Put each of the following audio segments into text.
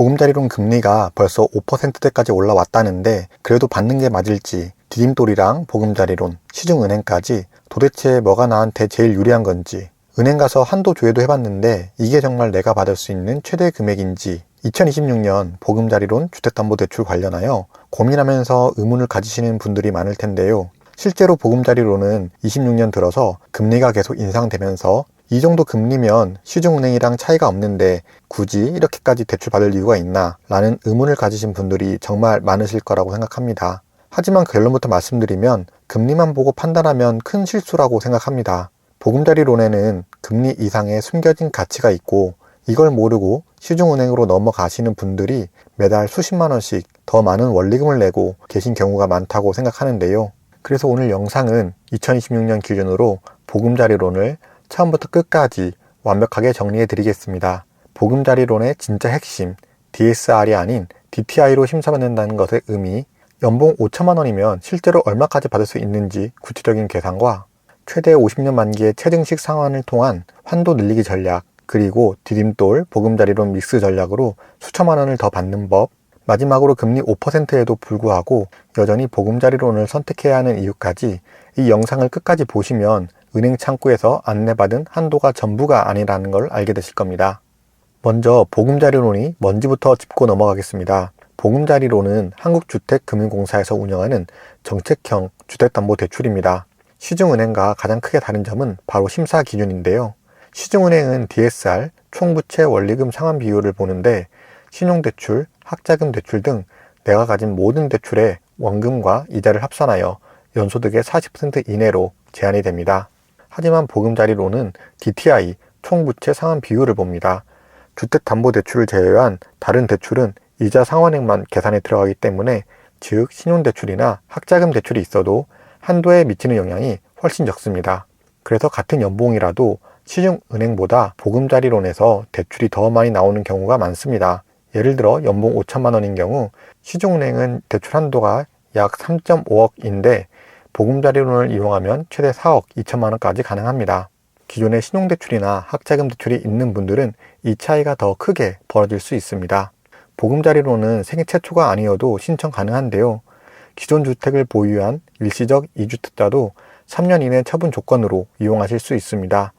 보금자리론 금리가 벌써 5%대까지 올라왔다는데 그래도 받는 게 맞을지, 디딤돌이랑 보금자리론, 시중은행까지 도대체 뭐가 나한테 제일 유리한 건지, 은행 가서 한도 조회도 해봤는데 이게 정말 내가 받을 수 있는 최대 금액인지, 2026년 보금자리론 주택담보대출 관련하여 고민하면서 의문을 가지시는 분들이 많을 텐데요. 실제로 보금자리론은 26년 들어서 금리가 계속 인상되면서 이 정도 금리면 시중은행이랑 차이가 없는데 굳이 이렇게까지 대출 받을 이유가 있나 라는 의문을 가지신 분들이 정말 많으실 거라고 생각합니다. 하지만 결론부터 말씀드리면 금리만 보고 판단하면 큰 실수라고 생각합니다. 보금자리론에는 금리 이상의 숨겨진 가치가 있고 이걸 모르고 시중은행으로 넘어가시는 분들이 매달 수십만 원씩 더 많은 원리금을 내고 계신 경우가 많다고 생각하는데요. 그래서 오늘 영상은 2026년 기준으로 보금자리론을 처음부터 끝까지 완벽하게 정리해 드리겠습니다. 보금자리론의 진짜 핵심, DSR이 아닌 DTI로 심사받는다는 것의 의미, 연봉 5천만 원이면 실제로 얼마까지 받을 수 있는지 구체적인 계산과 최대 50년 만기의 체증식 상환을 통한 환도 늘리기 전략, 그리고 디딤돌, 보금자리론 믹스 전략으로 수천만 원을 더 받는 법, 마지막으로 금리 5%에도 불구하고 여전히 보금자리론을 선택해야 하는 이유까지 이 영상을 끝까지 보시면 은행 창구에서 안내받은 한도가 전부가 아니라는 걸 알게 되실 겁니다. 먼저 보금자리론이 뭔지부터 짚고 넘어가겠습니다. 보금자리론은 한국주택금융공사에서 운영하는 정책형 주택담보대출입니다. 시중은행과 가장 크게 다른 점은 바로 심사 기준인데요. 시중은행은 DSR, 총부채 원리금 상환 비율을 보는데 신용대출, 학자금 대출 등 내가 가진 모든 대출에 원금과 이자를 합산하여 연소득의 40% 이내로 제한이 됩니다. 하지만 보금자리론은 DTI, 총부채 상환 비율을 봅니다. 주택담보대출을 제외한 다른 대출은 이자 상환액만 계산에 들어가기 때문에 즉 신용대출이나 학자금 대출이 있어도 한도에 미치는 영향이 훨씬 적습니다. 그래서 같은 연봉이라도 시중은행보다 보금자리론에서 대출이 더 많이 나오는 경우가 많습니다. 예를 들어 연봉 5천만 원인 경우 시중은행은 대출 한도가 약 3.5억인데 보금자리론을 이용하면 최대 4억 2천만 원까지 가능합니다. 기존의 신용대출이나 학자금 대출이 있는 분들은 이 차이가 더 크게 벌어질 수 있습니다. 보금자리론은 생애 최초가 아니어도 신청 가능한데요. 기존 주택을 보유한 일시적 2주택자도 3년 이내 처분 조건으로 이용하실 수 있습니다.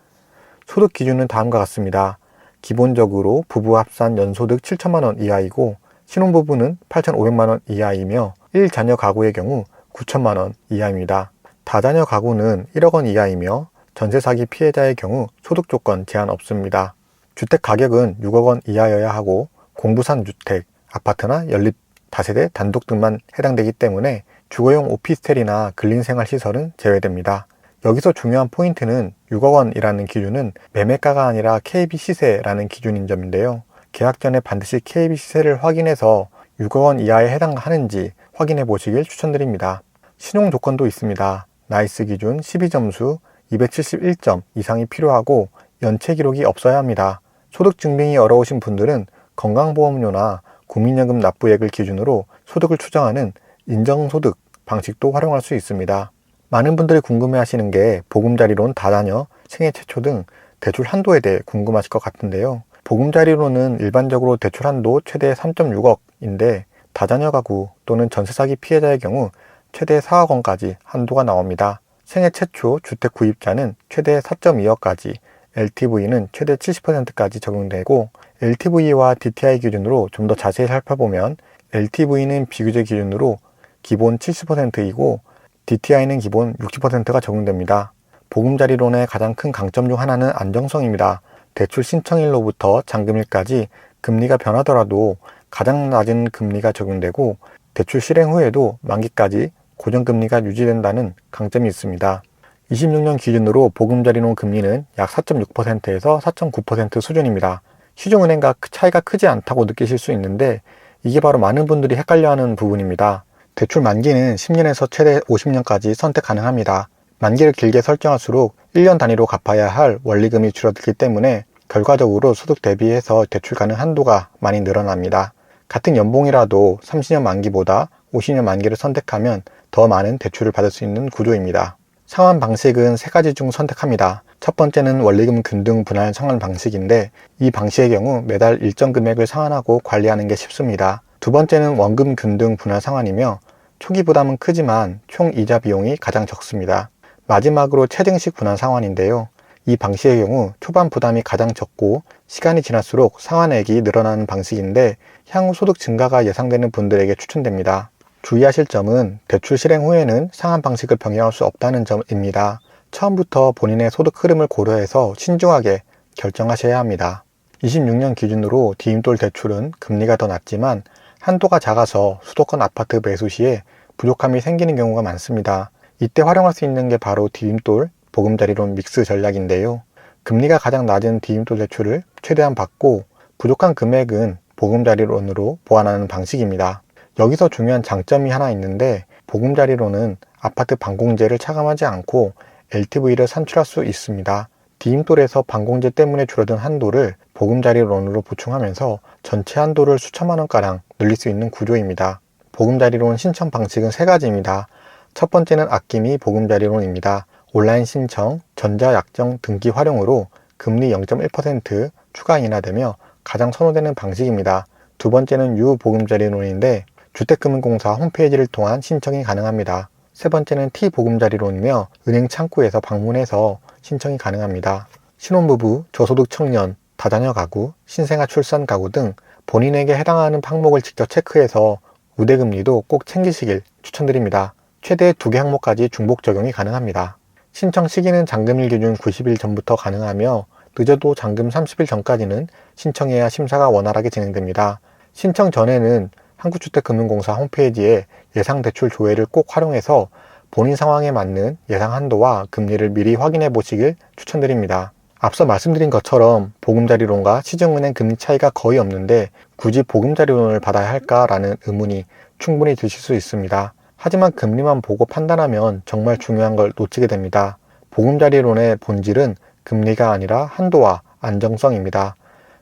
소득 기준은 다음과 같습니다. 기본적으로 부부 합산 연소득 7천만 원 이하이고 신혼부부는 8,500만 원 이하이며 1자녀 가구의 경우 9천만 원 이하입니다. 다자녀 가구는 1억 원 이하이며 전세 사기 피해자의 경우 소득 조건 제한 없습니다. 주택 가격은 6억 원 이하여야 하고 공부산 주택, 아파트나 연립 다세대 단독 등만 해당되기 때문에 주거용 오피스텔이나 근린생활시설은 제외됩니다. 여기서 중요한 포인트는 6억 원이라는 기준은 매매가가 아니라 KB 시세라는 기준인 점인데요. 계약 전에 반드시 KB 시세를 확인해서 6억 원 이하에 해당하는지 확인해 보시길 추천드립니다. 신용 조건도 있습니다. 나이스 기준 12점수 271점 이상이 필요하고 연체 기록이 없어야 합니다. 소득 증빙이 어려우신 분들은 건강보험료나 국민연금 납부액을 기준으로 소득을 추정하는 인정소득 방식도 활용할 수 있습니다. 많은 분들이 궁금해하시는 게 보금자리론 다자녀, 생애 최초 등 대출 한도에 대해 궁금하실 것 같은데요. 보금자리론은 일반적으로 대출 한도 최대 3.6억인데 다자녀 가구 또는 전세 사기 피해자의 경우 최대 4억 원까지 한도가 나옵니다. 생애 최초 주택 구입자는 최대 4.2억까지, LTV는 최대 70%까지 적용되고 LTV와 DTI 기준으로 좀 더 자세히 살펴보면 LTV는 비규제 기준으로 기본 70%이고 DTI는 기본 60%가 적용됩니다. 보금자리론의 가장 큰 강점 중 하나는 안정성입니다. 대출 신청일로부터 잔금일까지 금리가 변하더라도 가장 낮은 금리가 적용되고 대출 실행 후에도 만기까지 고정금리가 유지된다는 강점이 있습니다. 26년 기준으로 보금자리론 금리는 약 4.6%에서 4.9% 수준입니다. 시중은행과 차이가 크지 않다고 느끼실 수 있는데 이게 바로 많은 분들이 헷갈려하는 부분입니다. 대출 만기는 10년에서 최대 50년까지 선택 가능합니다. 만기를 길게 설정할수록 1년 단위로 갚아야 할 원리금이 줄어들기 때문에 결과적으로 소득 대비해서 대출 가능 한도가 많이 늘어납니다. 같은 연봉이라도 30년 만기보다 50년 만기를 선택하면 더 많은 대출을 받을 수 있는 구조입니다. 상환 방식은 3가지 중 선택합니다. 첫 번째는 원리금 균등 분할 상환 방식인데 이 방식의 경우 매달 일정 금액을 상환하고 관리하는 게 쉽습니다. 두 번째는 원금 균등 분할 상환이며 초기 부담은 크지만 총 이자 비용이 가장 적습니다. 마지막으로 체증식 분할 상환인데요. 이 방식의 경우 초반 부담이 가장 적고 시간이 지날수록 상환액이 늘어나는 방식인데 향후 소득 증가가 예상되는 분들에게 추천됩니다. 주의하실 점은 대출 실행 후에는 상환 방식을 변경할 수 없다는 점입니다. 처음부터 본인의 소득 흐름을 고려해서 신중하게 결정하셔야 합니다. 26년 기준으로 디딤돌 대출은 금리가 더 낮지만 한도가 작아서 수도권 아파트 매수 시에 부족함이 생기는 경우가 많습니다. 이때 활용할 수 있는 게 바로 디딤돌 보금자리론 믹스 전략인데요. 금리가 가장 낮은 디딤돌 대출을 최대한 받고 부족한 금액은 보금자리론으로 보완하는 방식입니다. 여기서 중요한 장점이 하나 있는데 보금자리론은 아파트 반공제를 차감하지 않고 LTV를 산출할 수 있습니다. 디딤돌에서 반공제 때문에 줄어든 한도를 보금자리론으로 보충하면서 전체 한도를 수천만 원가량 늘릴 수 있는 구조입니다. 보금자리론 신청 방식은 세 가지입니다. 첫 번째는 아낌이 보금자리론입니다. 온라인 신청, 전자약정 등기 활용으로 금리 0.1% 추가 인하되며 가장 선호되는 방식입니다. 두 번째는 유보금자리론인데 주택금융공사 홈페이지를 통한 신청이 가능합니다. 세 번째는 T보금자리론이며 은행 창구에서 방문해서 신청이 가능합니다. 신혼부부, 저소득 청년, 다자녀 가구, 신생아 출산 가구 등 본인에게 해당하는 항목을 직접 체크해서 우대금리도 꼭 챙기시길 추천드립니다. 최대 2개 항목까지 중복 적용이 가능합니다. 신청 시기는 잔금일 기준 90일 전부터 가능하며 늦어도 잔금 30일 전까지는 신청해야 심사가 원활하게 진행됩니다. 신청 전에는 한국주택금융공사 홈페이지에 예상대출 조회를 꼭 활용해서 본인 상황에 맞는 예상 한도와 금리를 미리 확인해 보시길 추천드립니다. 앞서 말씀드린 것처럼 보금자리론과 시중은행 금리 차이가 거의 없는데 굳이 보금자리론을 받아야 할까라는 의문이 충분히 드실 수 있습니다. 하지만 금리만 보고 판단하면 정말 중요한 걸 놓치게 됩니다. 보금자리론의 본질은 금리가 아니라 한도와 안정성입니다.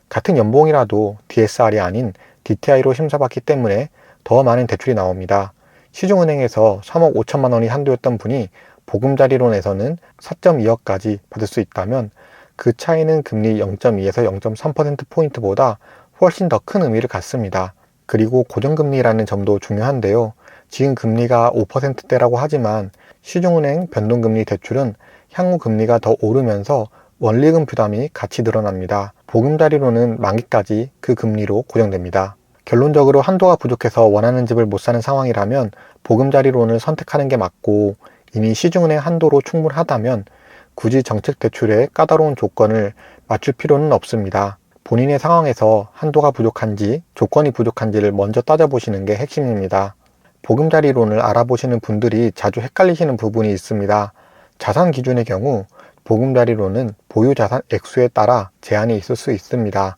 같은 연봉이라도 DSR이 아닌 DTI로 심사받기 때문에 더 많은 대출이 나옵니다. 시중은행에서 3억 5천만 원이 한도였던 분이 보금자리론에서는 4.2억까지 받을 수 있다면 그 차이는 금리 0.2에서 0.3%포인트보다 훨씬 더 큰 의미를 갖습니다. 그리고 고정금리라는 점도 중요한데요. 지금 금리가 5%대라고 하지만 시중은행 변동금리 대출은 향후 금리가 더 오르면서 원리금 부담이 같이 늘어납니다. 보금자리론은 만기까지 그 금리로 고정됩니다. 결론적으로 한도가 부족해서 원하는 집을 못 사는 상황이라면 보금자리론을 선택하는 게 맞고 이미 시중은행 한도로 충분하다면 굳이 정책 대출에 까다로운 조건을 맞출 필요는 없습니다. 본인의 상황에서 한도가 부족한지 조건이 부족한지를 먼저 따져보시는 게 핵심입니다. 보금자리론을 알아보시는 분들이 자주 헷갈리시는 부분이 있습니다. 자산 기준의 경우 보금자리론은 보유 자산 액수에 따라 제한이 있을 수 있습니다.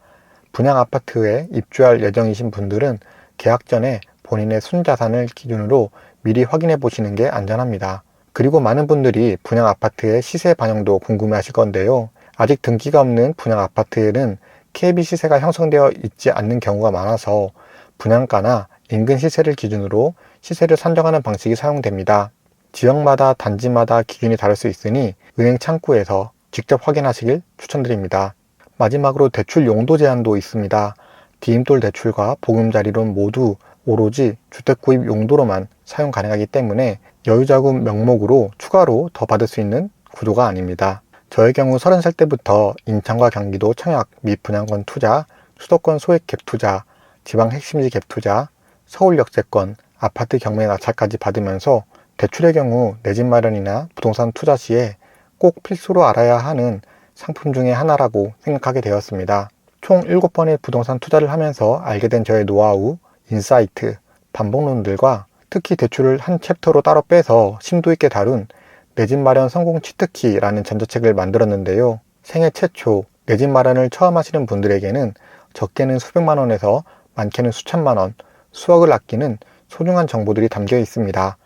분양 아파트에 입주할 예정이신 분들은 계약 전에 본인의 순자산을 기준으로 미리 확인해 보시는 게 안전합니다. 그리고 많은 분들이 분양 아파트의 시세 반영도 궁금해 하실 건데요. 아직 등기가 없는 분양 아파트에는 KB 시세가 형성되어 있지 않는 경우가 많아서 분양가나 인근 시세를 기준으로 시세를 산정하는 방식이 사용됩니다. 지역마다 단지마다 기준이 다를 수 있으니 은행 창구에서 직접 확인하시길 추천드립니다. 마지막으로 대출 용도 제한도 있습니다. 디딤돌 대출과 보금자리론 모두 오로지 주택 구입 용도로만 사용 가능하기 때문에 여유자금 명목으로 추가로 더 받을 수 있는 구조가 아닙니다. 저의 경우 30살 때부터 인천과 경기도 청약 및 분양권 투자, 수도권 소액 갭 투자, 지방 핵심지 갭 투자, 서울 역세권, 아파트 경매 낙찰까지 받으면서 대출의 경우 내 집 마련이나 부동산 투자 시에 꼭 필수로 알아야 하는 상품 중에 하나라고 생각하게 되었습니다. 총 7번의 부동산 투자를 하면서 알게 된 저의 노하우, 인사이트, 반복론들과 특히 대출을 한 챕터로 따로 빼서 심도 있게 다룬 내 집 마련 성공 치트키라는 전자책을 만들었는데요. 생애 최초 내 집 마련을 처음 하시는 분들에게는 적게는 수백만 원에서 많게는 수천만 원, 수억을 아끼는 소중한 정보들이 담겨 있습니다.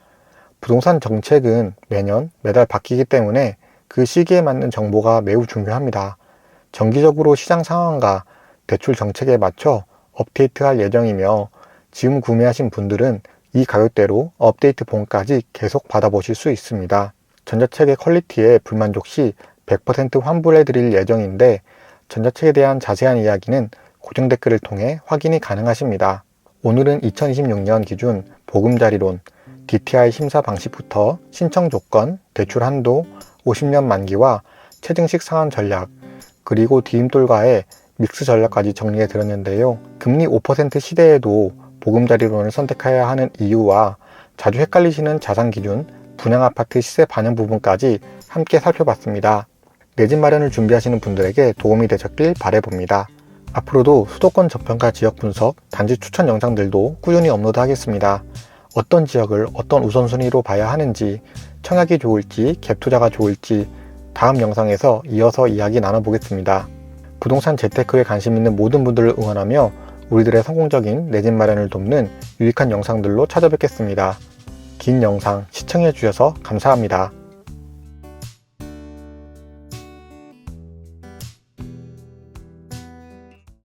부동산 정책은 매년 매달 바뀌기 때문에 그 시기에 맞는 정보가 매우 중요합니다. 정기적으로 시장 상황과 대출 정책에 맞춰 업데이트할 예정이며 지금 구매하신 분들은 이 가격대로 업데이트 본까지 계속 받아보실 수 있습니다. 전자책의 퀄리티에 불만족 시 100% 환불해 드릴 예정인데 전자책에 대한 자세한 이야기는 고정 댓글을 통해 확인이 가능하십니다. 오늘은 2026년 기준 보금자리론, DTI 심사 방식부터 신청 조건, 대출 한도, 50년 만기와 체증식 상환 전략, 그리고 디딤돌과의 믹스 전략까지 정리해 드렸는데요. 금리 5% 시대에도 보금자리론을 선택해야 하는 이유와 자주 헷갈리시는 자산 기준, 분양아파트 시세 반영 부분까지 함께 살펴봤습니다. 내 집 마련을 준비하시는 분들에게 도움이 되셨길 바라봅니다. 앞으로도 수도권 저평가 지역 분석, 단지 추천 영상들도 꾸준히 업로드하겠습니다. 어떤 지역을 어떤 우선순위로 봐야 하는지, 청약이 좋을지, 갭 투자가 좋을지 다음 영상에서 이어서 이야기 나눠보겠습니다. 부동산 재테크에 관심 있는 모든 분들을 응원하며 우리들의 성공적인 내 집 마련을 돕는 유익한 영상들로 찾아뵙겠습니다. 긴 영상 시청해 주셔서 감사합니다.